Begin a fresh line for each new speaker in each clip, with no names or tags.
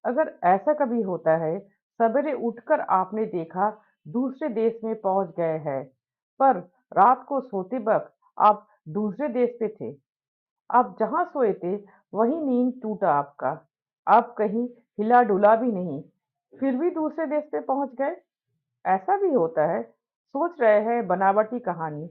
अगर ऐसा कभी होता है, सवेरे उठकर आपने देखा दूसरे देश में पहुंच गए हैं, पर रात को सोते वक्त आप दूसरे देश पे थे। आप जहां सोए थे, वही नींद टूटा आपका। आप कहीं हिला डुला भी नहीं, फिर भी दूसरे देश पे पहुंच गए। ऐसा भी होता है। सोच रहे हैं बनावटी कहानी,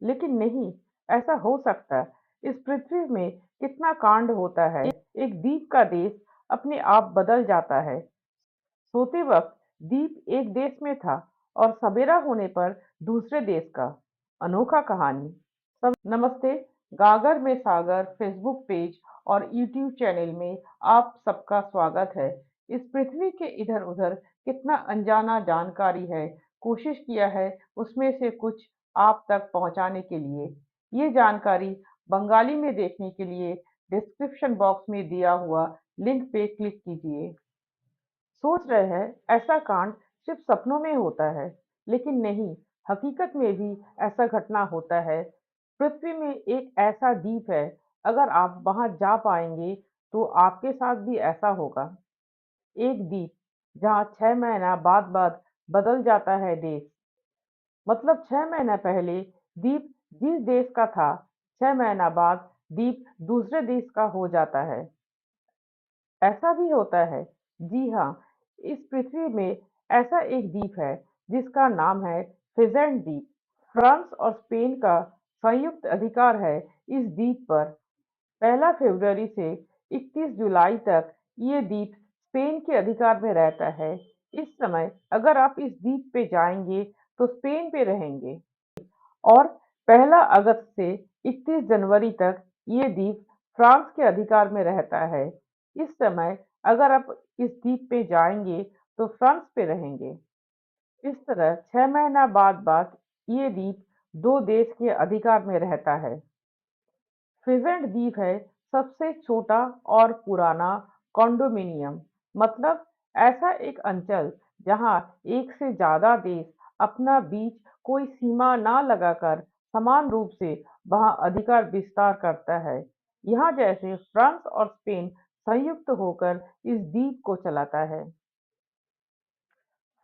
लेकिन नहीं, ऐसा हो सकता है। इस पृथ्वी में कितना कांड होता है। एक द्वीप का देश अपने आप बदल जाता है। सोते वक्त द्वीप एक देश में था और सवेरा होने पर दूसरे देश का। अनोखा कहानी। सब नमस्ते। गागर में सागर फेसबुक पेज और यूट्यूब चैनल में आप सबका स्वागत है। इस पृथ्वी के इधर उधर कितना अनजाना जानकारी है, कोशिश किया है उसमें से कुछ आप तक पहुंचाने के लिए। ये जानकारी बंगाली में देखने के लिए डिस्क्रिप्शन बॉक्स में दिया हुआ लिंक पे क्लिक कीजिए। सोच रहे हैं ऐसा कांड सिर्फ सपनों में होता है, लेकिन नहीं, हकीकत में भी ऐसा घटना होता है। पृथ्वी में एक ऐसा द्वीप है, अगर आप वहां जा पाएंगे तो आपके साथ भी ऐसा होगा। एक द्वीप जहां 6 महीना बाद बाद बदल जाता है देश। मतलब 6 महीना पहले द्वीप जिस देश का था, 6 महीना बाद द्वीप दूसरे देश का हो जाता है। ऐसा भी होता है। जी हाँ, इस पृथ्वी में ऐसा एक द्वीप है जिसका नाम है फिजेंट द्वीप। फ्रांस और स्पेन का संयुक्त अधिकार है इस द्वीप पर। 1 फरवरी से 31 जुलाई तक ये द्वीप स्पेन के अधिकार में रहता है। इस समय अगर आप इस द्वीप पे जाएंगे तो स्पेन पे रहेंगे, और 1 अगस्त से 31 जनवरी तक ये द्वीप फ्रांस के अधिकार में रहता है। इस समय अगर आप इस द्वीप पे जाएंगे तो फ्रांस पे रहेंगे। इस तरह 6 महीना बाद बाद ये द्वीप दो देश के अधिकार में रहता है। फिजेंट द्वीप है सबसे छोटा और पुराना कॉन्डोमिनियम। मतलब ऐसा एक अंचल जहां एक से ज्यादा देश अपना बीच कोई सीमा ना लगाकर समान रूप से वहां अधिकार विस्तार करता है। यहाँ जैसे फ्रांस और स्पेन संयुक्त होकर इस द्वीप को चलाता है।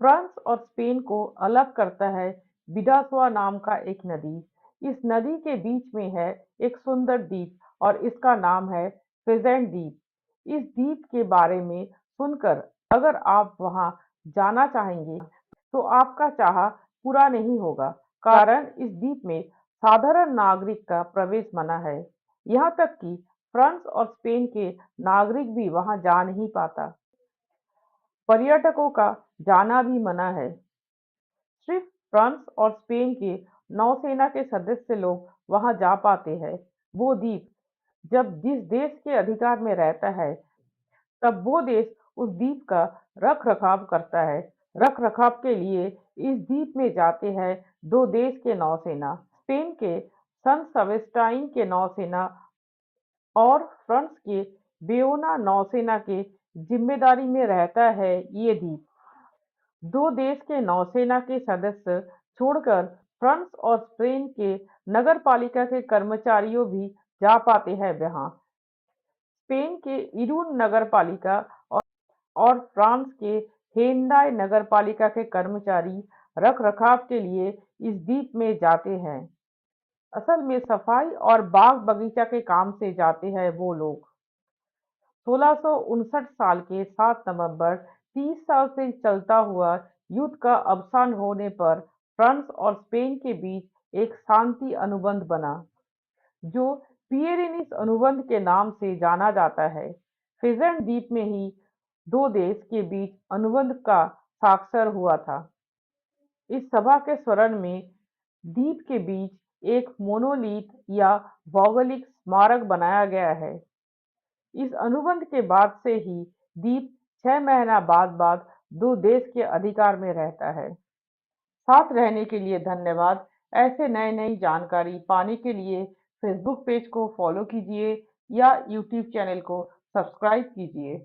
फ्रांस और स्पेन को अलग करता है बिडासवा नाम का एक नदी। इस नदी के बीच में है एक सुंदर द्वीप और इसका नाम है फिजेंट द्वीप। इस द्वीप के बारे में सुनकर अगर आप वहां जाना चाहेंगे तो आपका चाह पूरा नहीं होगा, कारण इस द्वीप में साधारण नागरिक का प्रवेश मना है। यहाँ तक कि फ्रांस और स्पेन के नागरिक भी वहां जा नहीं पाता। पर्यटकों का जाना भी मना है। सिर्फ फ्रांस और स्पेन के नौसेना के सदस्य लोग वहां जा पाते हैं। वो द्वीप जब जिस देश के अधिकार में रहता है, तब वो देश उस द्वीप का रख रखाव करता है। रख रखाव के लिए इस द्वीप में जाते हैं दो देश के नौसेना। स्पेन के सन सेबेस्टियन के नौसेना और फ्रांस के बेओना नौसेना के जिम्मेदारी में रहता है ये द्वीप। दो देश के नौसेना के सदस्य छोड़कर फ्रांस और स्पेन के नगरपालिका के कर्मचारियों भी जा पाते हैं वहां। स्पेन के इरून नगरपालिका और फ्रांस के हेंडाई नगरपालिका के कर्मचारी रखरखाव के लिए इस द्वीप में जाते हैं। असल में सफाई और बाग बगीचा के काम से जाते हैं वो लोग। 1659 साल के 7 नवंबर 30 साल से चलता हुआ युद्ध का अवसान होने पर फ्रांस और स्पेन के बीच एक शांति अनुबंध बना, जो पियरेनीस अनुबंध के नाम से जाना जाता है। फिजेंट द्वीप में ही दो देश के बीच अनुबंध का साक्षर हुआ था। इस सभा के स्मरण में द्वीप के बीच एक मोनोलिथ या भौगोलिक स्मारक बनाया गया है। इस अनुबंध के बाद से ही द्वीप 6 महीना बाद बाद दो देश के अधिकार में रहता है। साथ रहने के लिए धन्यवाद। ऐसे नई नई जानकारी पाने के लिए फेसबुक पेज को फॉलो कीजिए या यूट्यूब चैनल को सब्सक्राइब कीजिए।